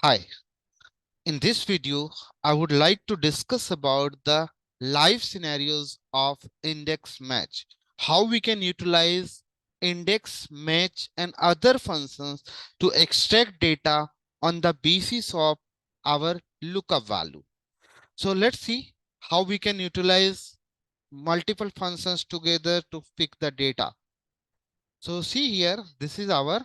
Hi, in this video, I would like to discuss about the live scenarios of index match, how we can utilize index match and other functions to extract data on the basis of our lookup value. So let's see how we can utilize multiple functions together to pick the data. So see here, this is our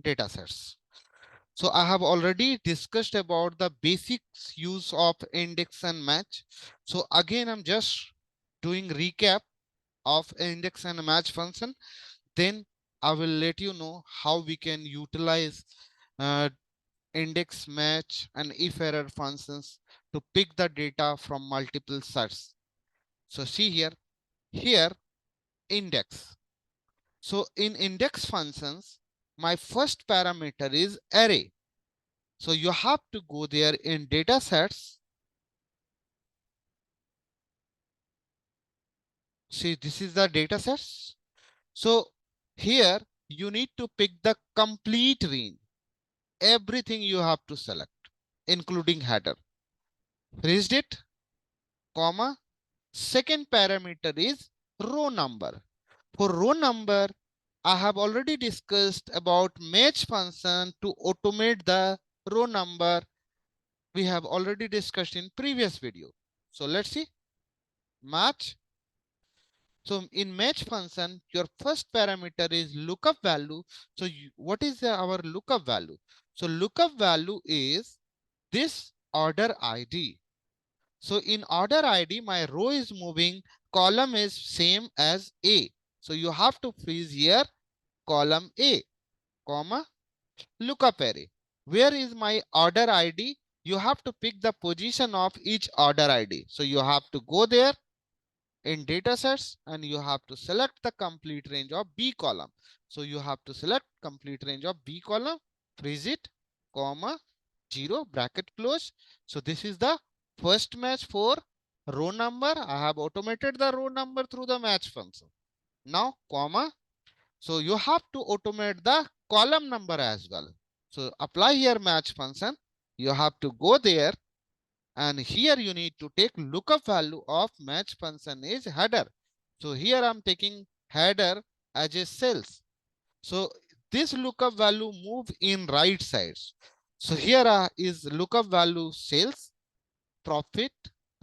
data sets. So I have already discussed about the basics use of index and match. So again, I'm just doing recap of index and match function. Then I will let you know how we can utilize uh, index, match, and if error functions to pick the data from multiple sets. So see here index. So in index functions, my first parameter is array. So you have to go there in data sets. See, this is the data sets. So here you need to pick the complete range. Everything you have to select, including header. Raised it, comma. Second parameter is row number. For row number, I have already discussed about match function to automate the row number. We have already discussed in previous video. So let's see match. So in match function, your first parameter is lookup value. So what is our lookup value? So lookup value is this order ID. So in order ID, my row is moving, column is same as A. So you have to freeze here column A, comma, lookup array. Where is my order ID? You have to pick the position of each order ID. So you have to go there in datasets and you have to select the complete range of B column. So you have to select complete range of B column, freeze it, comma, 0, bracket close. So this is the first match for row number. I have automated the row number through the match function. Now, comma. So you have to automate the column number as well. So apply here match function. You have to go there and here you need to take lookup value of match function is header. So here I'm taking header as a cells. So this lookup value move in right sides. So here is lookup value sales, profit,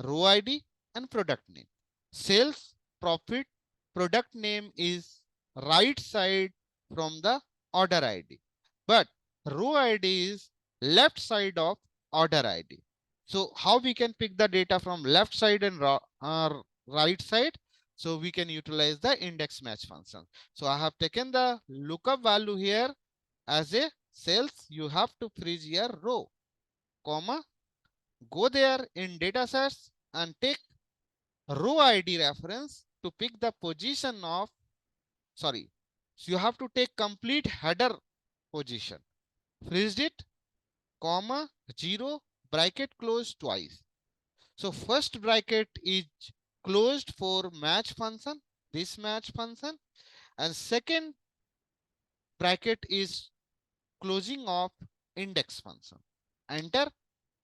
row ID, and product name. Sales, profit, product name is right side from the order ID. But row ID is left side of order ID. So how we can pick the data from left side and right side? So we can utilize the index match function. So I have taken the lookup value here as a sales. You have to freeze here row, comma, go there in datasets and take row ID reference to pick the position of, sorry, so you have to take complete header position. Freeze it, comma, 0, bracket closed twice. So first bracket is closed for match function, this match function, and second bracket is closing of index function. Enter.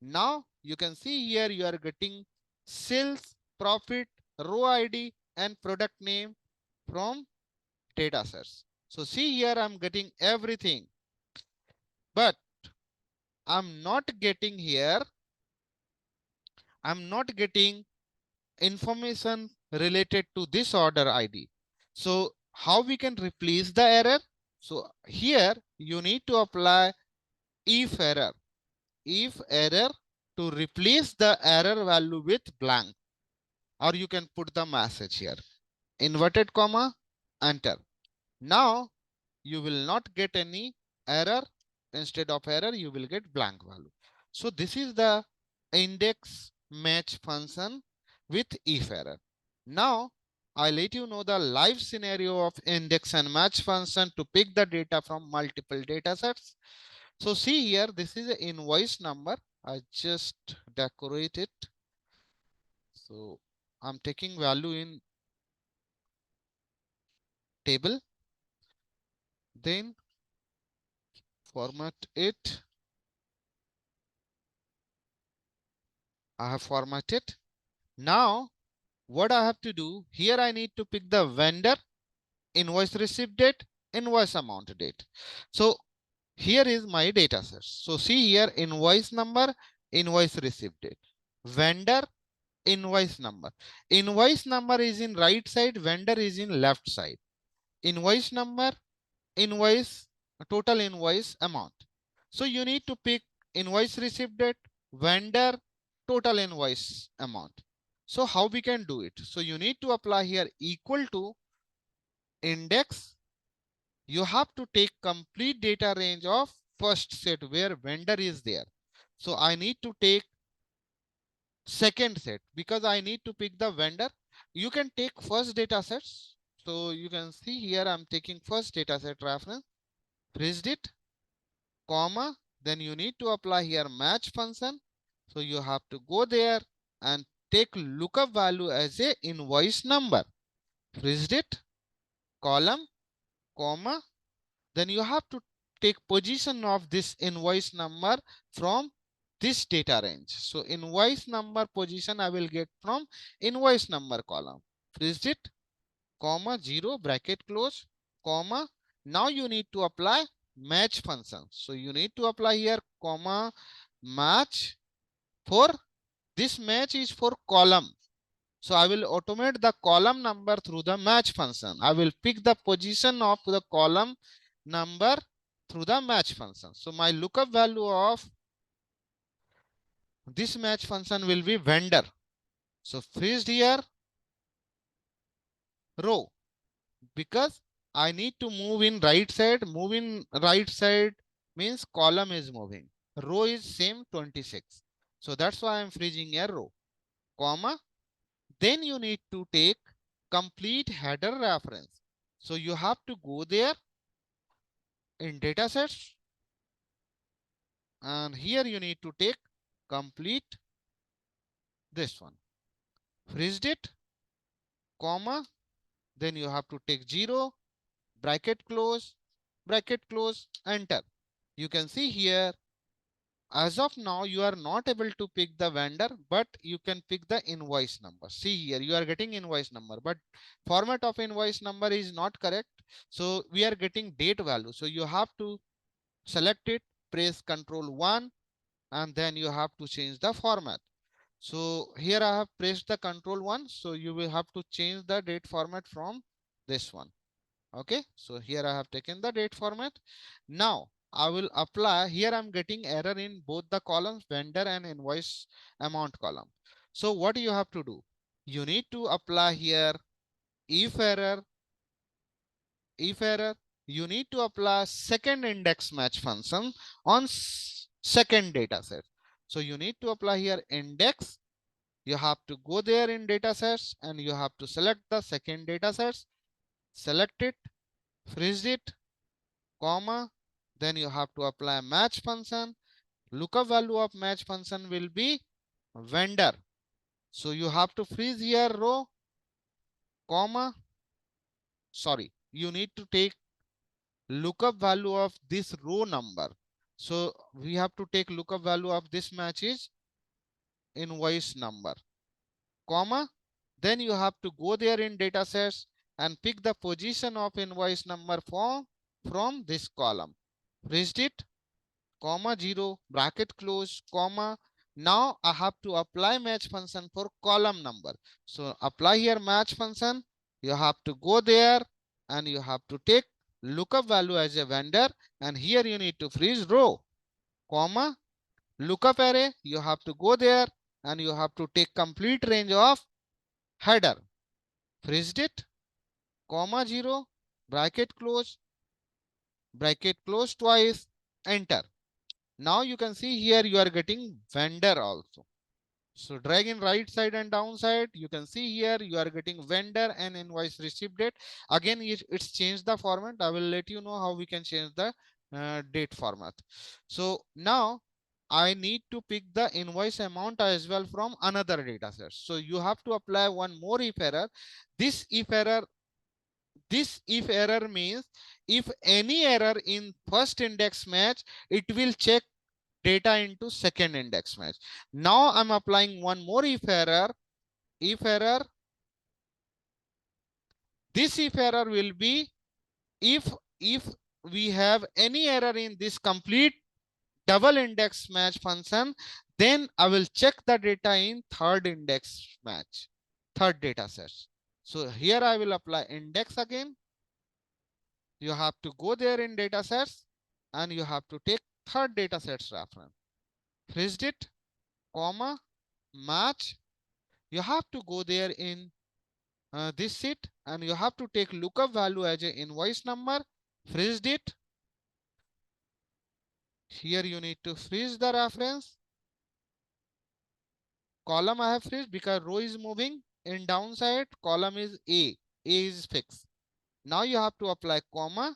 Now you can see here you are getting sales, profit, row ID, and product name from data sets. So see here I'm getting everything, but I'm not getting here, I'm not getting information related to this order ID. So how we can replace the error? So here you need to apply if error. If error to replace the error value with blank, or you can put the message here, inverted comma, enter. Now you will not get any error. Instead of error, you will get blank value. So this is the index match function with if error. Now I let you know the live scenario of index and match function to pick the data from multiple data sets. So see here, this is an invoice number. I just decorate it. So I'm taking value in table, then format it. I have formatted. Now what I have to do here, I need to pick the vendor, invoice receipt date, invoice amount date. So here is my data set. So see here, invoice number, invoice receipt date, vendor, invoice number. Invoice number is in right side, vendor is in left side. Invoice number, invoice, total invoice amount. So you need to pick invoice receipt date, vendor, total invoice amount. So how we can do it? So you need to apply here equal to index. You have to take complete data range of first set where vendor is there. So I need to take second set because I need to pick the vendor. You can take first data sets. So you can see here I'm taking first data set reference, pressed it, comma, then you need to apply here match function. So you have to go there and take lookup value as a invoice number, pressed it, column, comma, then you have to take position of this invoice number from this data range. So invoice number position I will get from invoice number column. Pressed it, comma, 0, bracket close, comma. Now you need to apply match function. So you need to apply here, comma, match for this match is for column. So I will automate the column number through the match function. I will pick the position of the column number through the match function. So my lookup value of this match function will be vendor. So first here row, because I need to move in right side. Move in right side means column is moving. Row is same 26. So that's why I'm freezing a row, comma. Then you need to take complete header reference. So you have to go there in datasets, and here you need to take complete this one, freezed it, comma, then you have to take 0, bracket close, enter. You can see here, as of now, you are not able to pick the vendor, but you can pick the invoice number. See here, you are getting invoice number, but format of invoice number is not correct. So we are getting date value. So you have to select it, press Ctrl 1, and then you have to change the format. So here I have pressed the Ctrl 1. So you will have to change the date format from this one. Okay, so here I have taken the date format. Now I will apply here. I'm getting error in both the columns, vendor and invoice amount column. So what you have to do? You need to apply here if error, you need to apply second index match function on second data set. So you need to apply here index. You have to go there in data sets and you have to select the second data sets, select it, freeze it, comma, then you have to apply match function. Lookup value of match function will be vendor. So you have to freeze here row, comma, sorry, you need to take lookup value of this row number. So we have to take lookup value of this match is invoice number, comma, then you have to go there in datasets and pick the position of invoice number from this column. Pressed it, comma, 0, bracket close, comma. Now I have to apply match function for column number. So apply here match function. You have to go there and you have to take lookup value as a vendor, and here you need to freeze row, comma, lookup array. You have to go there and you have to take complete range of header, freezed it, comma, 0, bracket close twice, enter. Now you can see here you are getting vendor also. So drag in right side and down side. You can see here you are getting vendor and invoice receipt date. Again, it's changed the format. I will let you know how we can change the date format. So now I need to pick the invoice amount as well from another data set. So you have to apply one more if error. This if error, this if error means if any error in first index match, it will check data into second index match. Now I'm applying one more if error. If error, this if error will be if we have any error in this complete double index match function, then I will check the data in third index match, third data set. So here I will apply index again. You have to go there in data sets and you have to take third data sets reference. Freeze it, comma, match. You have to go there in this sheet and you have to take lookup value as a invoice number. Freeze it. Here you need to freeze the reference. Column I have freeze because row is moving in downside. Column is A. A is fixed. Now you have to apply comma.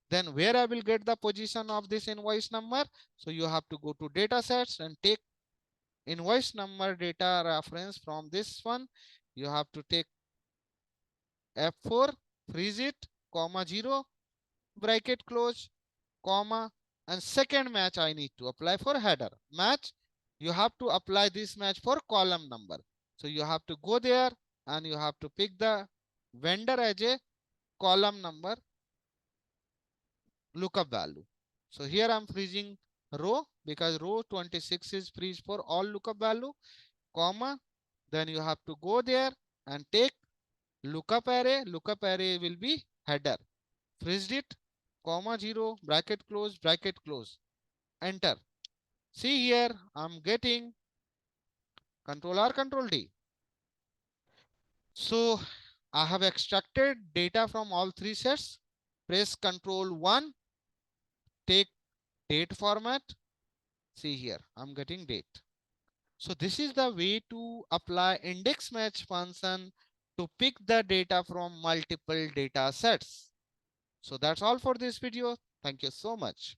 Then where I will get the position of this invoice number? So you have to go to data sets and take invoice number data reference from this one. You have to take F4, freeze it, comma 0, bracket close, comma, and second match I need to apply for header. Match, you have to apply this match for column number. So you have to go there and you have to pick the vendor as a column number lookup value. So here I'm freezing row because row 26 is freeze for all lookup value, comma. Then you have to go there and take lookup array. Lookup array will be header. Freeze it, comma 0, bracket close, enter. See here, I'm getting Control R, Control D. So I have extracted data from all three sets. Press Control 1, take date format. See here, I'm getting date. So this is the way to apply index match function to pick the data from multiple data sets. So that's all for this video. Thank you so much.